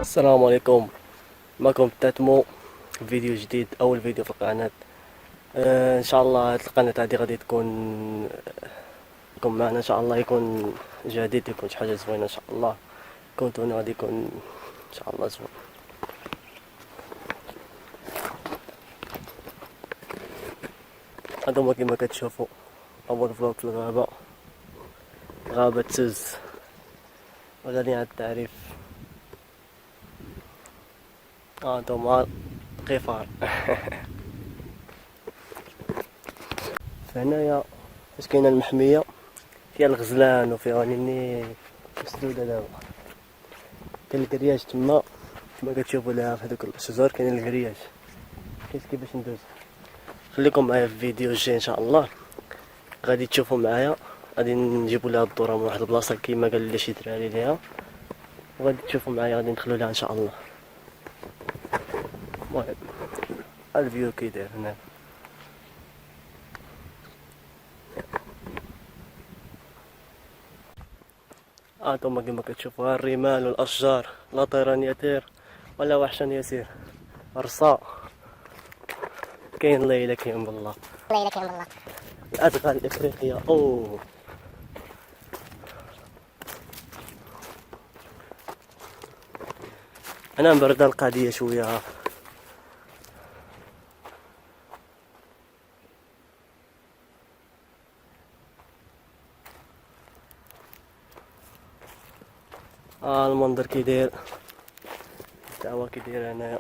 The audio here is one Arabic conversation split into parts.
السلام عليكم. معكم تاتمو. فيديو جديد، اول فيديو في القناه. ان شاء الله هاد القناه هادي غادي يكون معنا ان شاء الله، يكون جديد، يكون شي حاجه زوينه ان شاء الله. كونتوني غادي يكون ان شاء الله زوين. هادوما كيما كتشوفوا اول فلوق في الغابه، غابه سوز، وغادي على التعريف. هادوما قفار. فهنايا فاش كاينه المحميه فيها الغزلان وفيها نيني مسدوده. دابا كاين الكرياج تما كما كتشوفوا لها في هذوك الشجر، كاين الكرياج. كيفاش ندوز. خليكم معايا في الفيديو الجاي ان شاء الله، غادي تشوفوا معايا. غادي نجيبوا لها الذره من واحد البلاصه كيما قال لي شي دراري ليها، وغادي تشوفوا معايا، غادي ندخلوا لها ان شاء الله. المهم الفيو كي داير هنا. هانتوما كما كتشوفوا الرمال والاشجار، لا طيران يطير ولا وحشا يسير. رصا كاين ليلى كاين بالله، الادغال افريقيا. اوه انا مبرده القضيه شويه. المنظر كي داير، الدعوه كي داير هنايا.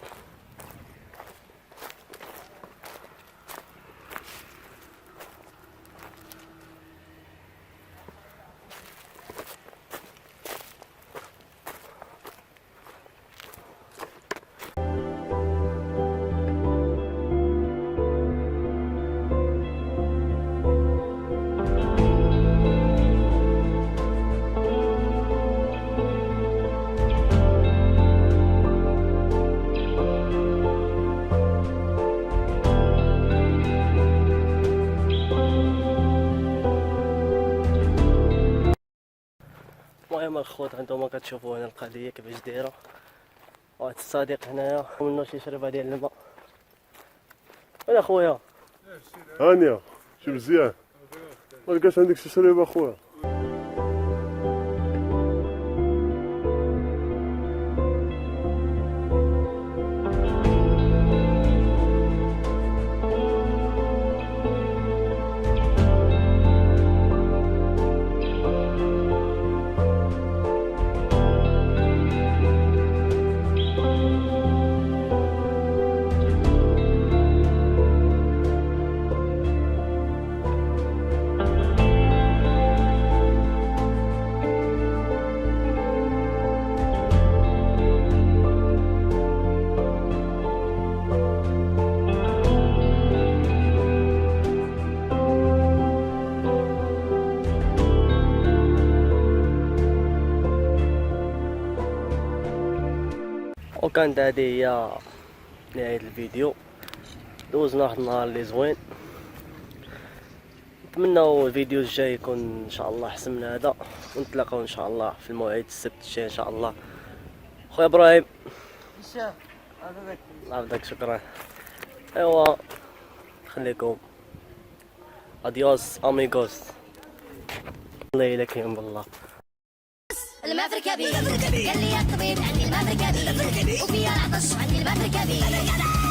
المهم الخوت، هانتوما كتشوفوا هنا القضيه كيفاش دايره. واحد الصديق هنايا منو شي شربه ديال الماء. ولا خويا هانية شي مزيان، ما لقاش عندك شي شريبة اخويا؟ وكانت هذه هي نهاية الفيديو. دوزنا واحد النهار اللي زوين، نتمنى الفيديو الجاي يكون ان شاء الله احسن من هذا، ونتلاقاو ان شاء الله في الموعد السبت الجاي ان شاء الله. خويا ابراهيم الله يحفظك، شكرا. ايوا خليكم، اديوس اميغوس. ليلى كاين بالله. المافريكا بي قال لي يا الطبيب عندي المافريكا بي وفيها العطش عندي المافريكا بي.